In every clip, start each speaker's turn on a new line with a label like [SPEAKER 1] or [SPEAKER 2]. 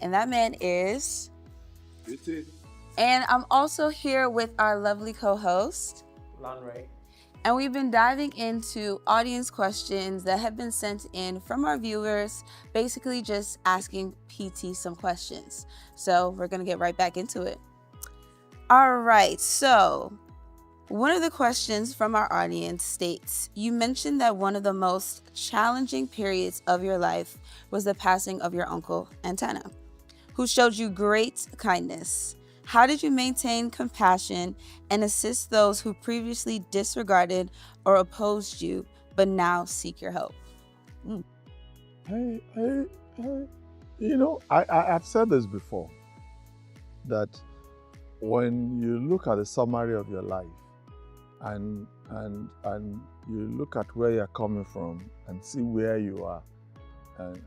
[SPEAKER 1] And that man is...
[SPEAKER 2] Beauty.
[SPEAKER 1] And I'm also here with our lovely co-host,
[SPEAKER 3] Lanray.
[SPEAKER 1] and we've been diving into audience questions that have been sent in from our viewers, basically just asking PT some questions. So we're going to get right back into it. All right, so one of the questions from our audience states, you mentioned that one of the most challenging periods of your life was the passing of your uncle, Antenna, who showed you great kindness. How did you maintain compassion and assist those who previously disregarded or opposed you, but now seek your help?
[SPEAKER 2] I've said this before, that when you look at the summary of your life and you look at where you're coming from and see where you are, and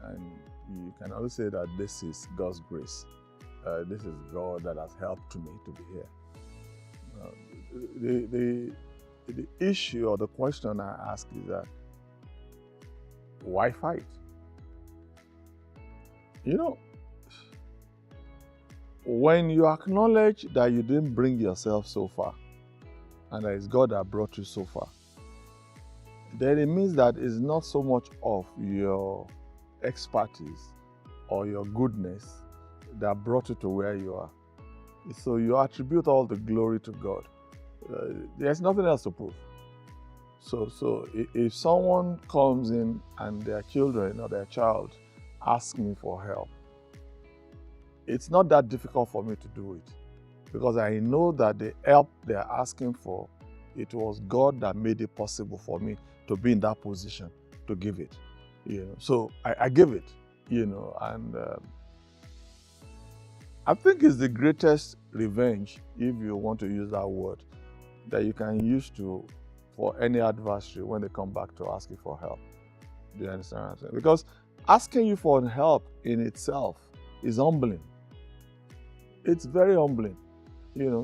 [SPEAKER 2] you can always say that this is God's grace. This is God that has helped me to be here. The issue or the question I ask is that, why fight? When you acknowledge that you didn't bring yourself so far, and that it's God that brought you so far, then it means that it's not so much of your expertise or your goodness that brought you to where you are. So you attribute all the glory to God. There's nothing else to prove. So if someone comes in and their children or their child asks me for help, it's not that difficult for me to do it, because I know that the help they're asking for, it was God that made it possible for me to be in that position to give it. So I give it, and I think it's the greatest revenge, if you want to use that word, that you can use for any adversary when they come back to ask you for help. Do you understand what I'm saying? Because asking you for help in itself is humbling. It's very humbling,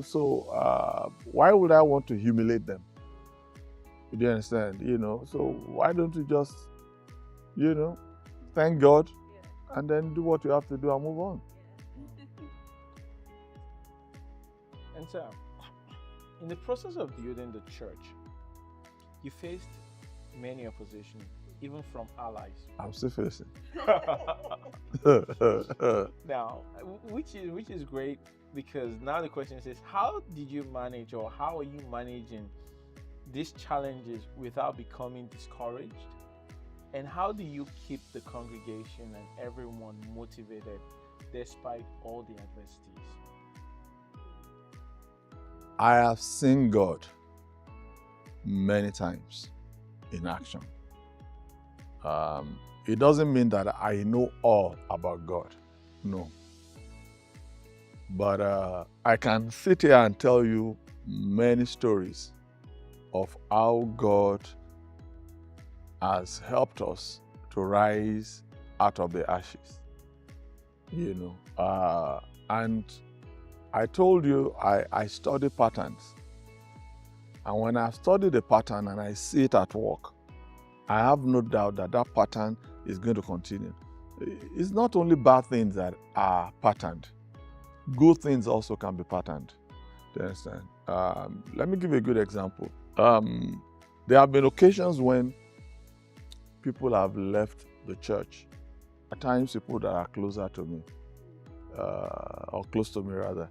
[SPEAKER 2] so why would I want to humiliate them? Do you understand? So why don't you just, thank God and then do what you have to do and move on?
[SPEAKER 3] And so, in the process of building the church, you faced many opposition, even from allies.
[SPEAKER 2] I'm still facing.
[SPEAKER 3] Now, which is great, because now the question is, how did you manage, or how are you managing these challenges without becoming discouraged? And how do you keep the congregation and everyone motivated despite all the adversities?
[SPEAKER 2] I have seen God many times in action. It doesn't mean that I know all about God, no. But I can sit here and tell you many stories of how God has helped us to rise out of the ashes, and I told you I study patterns. And when I study the pattern and I see it at work, I have no doubt that that pattern is going to continue. It's not only bad things that are patterned. Good things also can be patterned. Do you understand? Let me give you a good example. There have been occasions when people have left the church. At times, people that are closer to me, or close to me rather.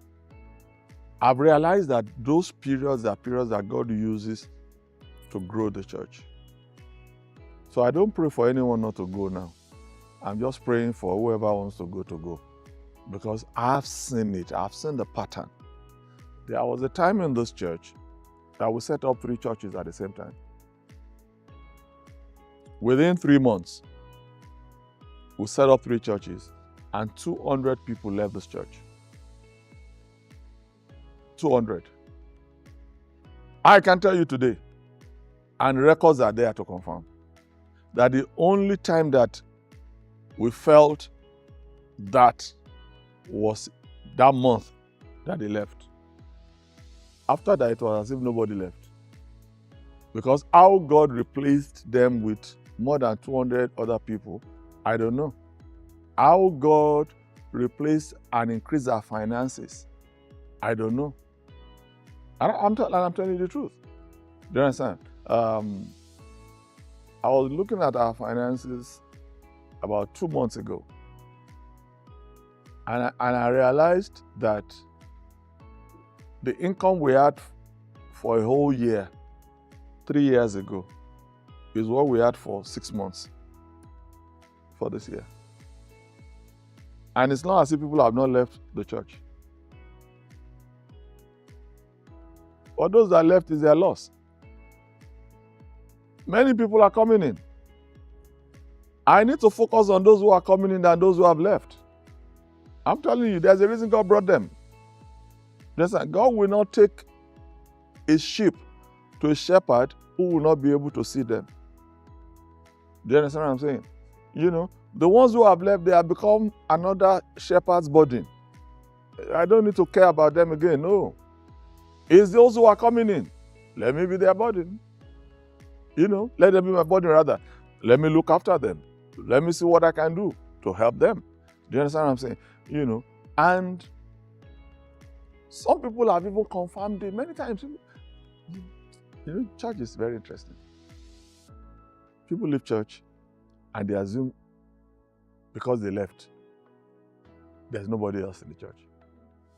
[SPEAKER 2] I've realized that those periods are periods that God uses to grow the church. So I don't pray for anyone not to go now. I'm just praying for whoever wants to go. Because I've seen it. I've seen the pattern. There was a time in this church that we set up 3 churches at the same time. Within 3 months, we set up 3 churches and 200 people left this church. 200. I can tell you today, and records are there to confirm, that the only time that we felt that was that month that they left. After that, it was as if nobody left. Because how God replaced them with more than 200 other people, I don't know. How God replace and increase our finances? I don't know. I'm telling you the truth. Do you understand? I was looking at our finances about 2 months ago, and I realized that the income we had for a whole year 3 years ago is what we had for 6 months for this year. And it's not as if people have not left the church. For those that left, is their loss. Many people are coming in. I need to focus on those who are coming in than those who have left. I'm telling you, there's a reason God brought them. God will not take a sheep to a shepherd who will not be able to see them. Do you understand what I'm saying? You know, the ones who have left, they have become another shepherd's burden. I don't need to care about them again, no. It's those who are coming in. Let me be their burden. You know, let them be my burden rather. Let me look after them. Let me see what I can do to help them. Do you understand what I'm saying? You know, and some people have even confirmed it many times. You know, church is very interesting. People leave church and they assume because they left, there's nobody else in the church.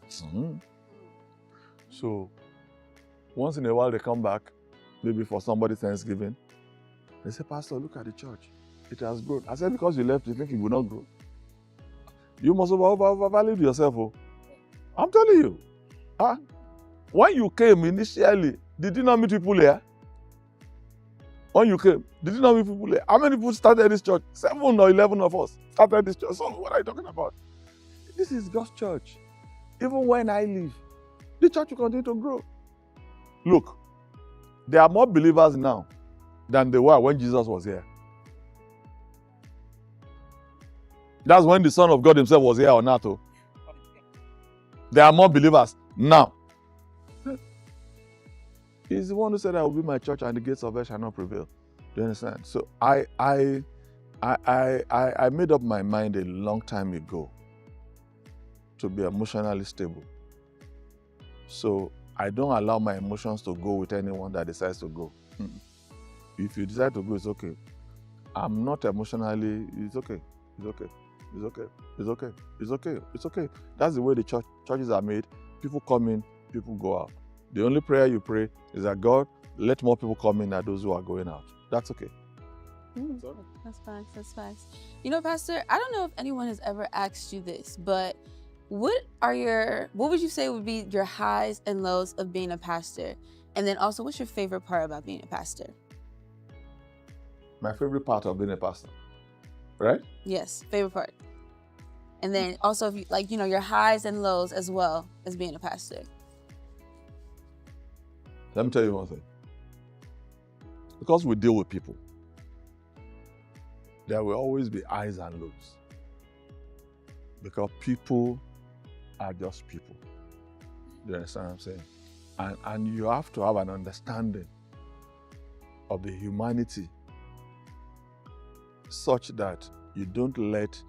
[SPEAKER 2] Mm-hmm. So, once in a while they come back, maybe for somebody's Thanksgiving. They say, Pastor, look at the church. It has grown. I said, because you left, you think it will not grow. You must overvalue yourself. Oh. I'm telling you. When you came initially, did you not meet people here? When you came, did you not meet people here? How many people started this church? 7 or 11 of us started this church. So what are you talking about? This is God's church. Even when I leave, the church will continue to grow. Look, there are more believers now than there were when Jesus was here. That's when the Son of God himself was here on earth. Oh. There are more believers now. He's the one who said, I will be my church and the gates of hell shall not prevail. Do you understand? So I made up my mind a long time ago to be emotionally stable. So I don't allow my emotions to go with anyone that decides to go. If you decide to go, it's okay. I'm not emotionally, it's okay. It's okay. It's okay. It's okay. It's okay. It's okay. That's the way the churches are made. People come in, people go out. The only prayer you pray is that God, let more people come in than those who are going out. That's okay.
[SPEAKER 1] That's facts. That's facts. You know, Pastor, I don't know if anyone has ever asked you this, but what would you say would be your highs and lows of being a pastor? And then also, what's your favorite part about being a pastor?
[SPEAKER 2] My favorite part of being a pastor, right?
[SPEAKER 1] Yes, favorite part. And then also, if you, your highs and lows as well as being a pastor.
[SPEAKER 2] Let me tell you one thing. Because we deal with people, there will always be highs and lows. Because people are just people. Do you understand what I'm saying? And you have to have an understanding of the humanity such that you don't let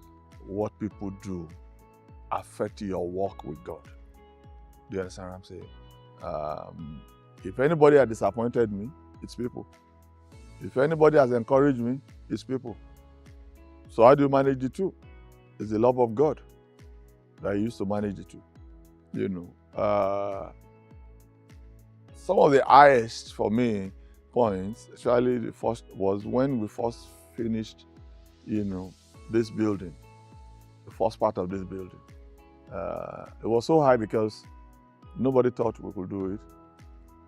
[SPEAKER 2] what people do affect your walk with God. Do you understand what I'm saying? If anybody has disappointed me, it's people. If anybody has encouraged me, it's people. So how do you manage the two? It's the love of God that you use to manage the two. You know, some of the highest for me points, actually the first was when we first finished, this building, the first part of this building. It was so high because nobody thought we could do it.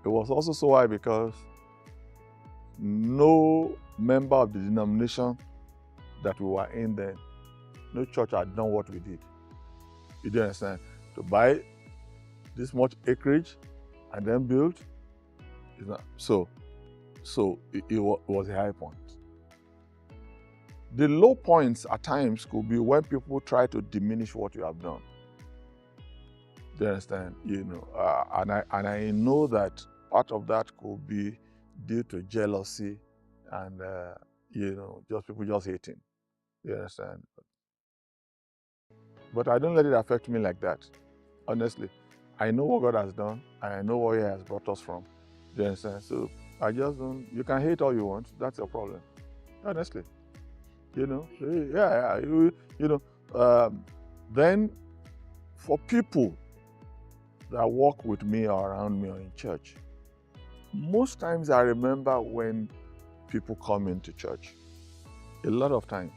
[SPEAKER 2] It was also so high because no member of the denomination that we were in then, no church had done what we did. You do understand? To buy this much acreage and then build, so it was a high point. The low points at times could be when people try to diminish what you have done. Do you understand? And I know that part of that could be due to jealousy and just people just hating. You understand? But I don't let it affect me like that. Honestly, I know what God has done, and I know where He has brought us from. Do you understand? So I just don't. You can hate all you want. That's your problem. Honestly, yeah. Then for people that walk with me or around me or in church, most times I remember when people come into church. A lot of times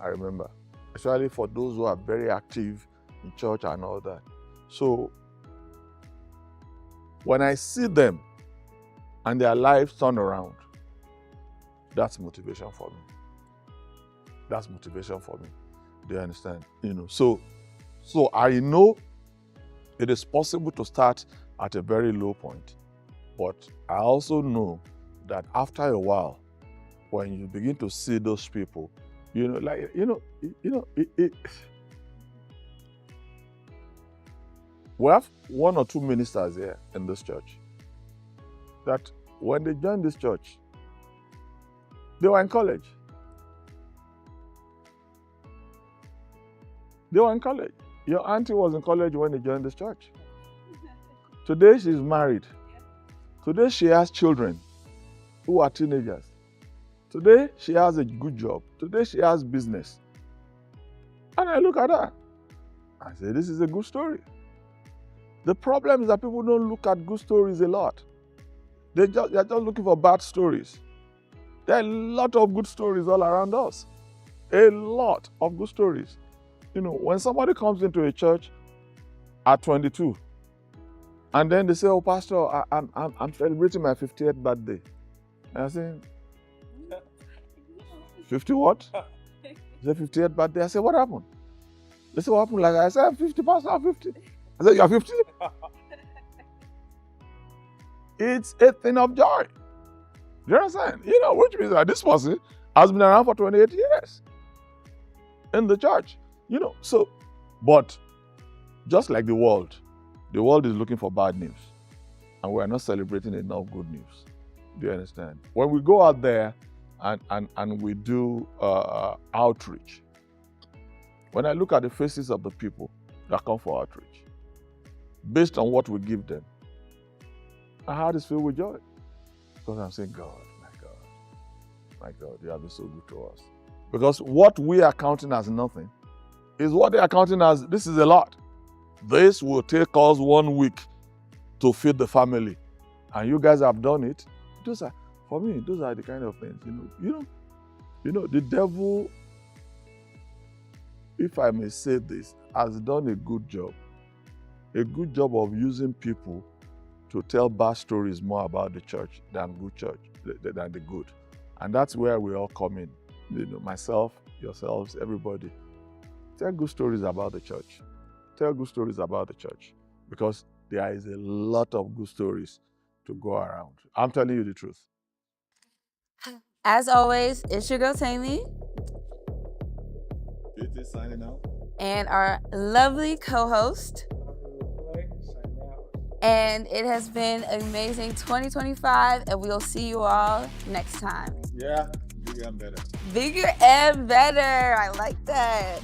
[SPEAKER 2] I remember, especially for those who are very active in church and all that. So when I see them and their lives turn around, that's motivation for me. That's motivation for me. Do you understand? So I know it is possible to start at a very low point, but I also know that after a while, when you begin to see those people, we have one or two ministers here in this church that when they joined this church, they were in college. Your auntie was in college when they joined this church. Today she's married. Today she has children who are teenagers. Today she has a good job. Today she has business. And I look at her. I say, this is a good story. The problem is that people don't look at good stories a lot. They're just looking for bad stories. There are a lot of good stories all around us. A lot of good stories. When somebody comes into a church at 22, and then they say, oh, Pastor, I'm celebrating my 50th birthday. And I say, 50 what? They say 50th birthday. I say, what happened? They say, what happened? Like I said, I'm 50, Pastor, I'm 50. I said, you're 50? It's a thing of joy. Do you understand? Which means that this person has been around for 28 years in the church. But just like the world is looking for bad news, and we're not celebrating enough good news. Do you understand? When we go out there and we do outreach, when I look at the faces of the people that come for outreach, based on what we give them, my heart is filled with joy. Because I'm saying, God, my God, you have been so good to us. Because what we are counting as nothing is what they are counting as, this is a lot. This will take us 1 week to feed the family. And you guys have done it. For me, those are the kind of things, the devil, if I may say this, has done a good job of using people to tell bad stories more about the church than the good. And that's where we all come in. Myself, yourselves, everybody. Tell good stories about the church. Tell good stories about the church. Because there is a lot of good stories to go around. I'm telling you the truth.
[SPEAKER 1] As always, it's your girl Tammy.
[SPEAKER 2] PT signing out.
[SPEAKER 1] And our lovely co-host. And it has been an amazing 2025, and we'll see you all next time.
[SPEAKER 2] Yeah, bigger and better.
[SPEAKER 1] Bigger and better. I like that.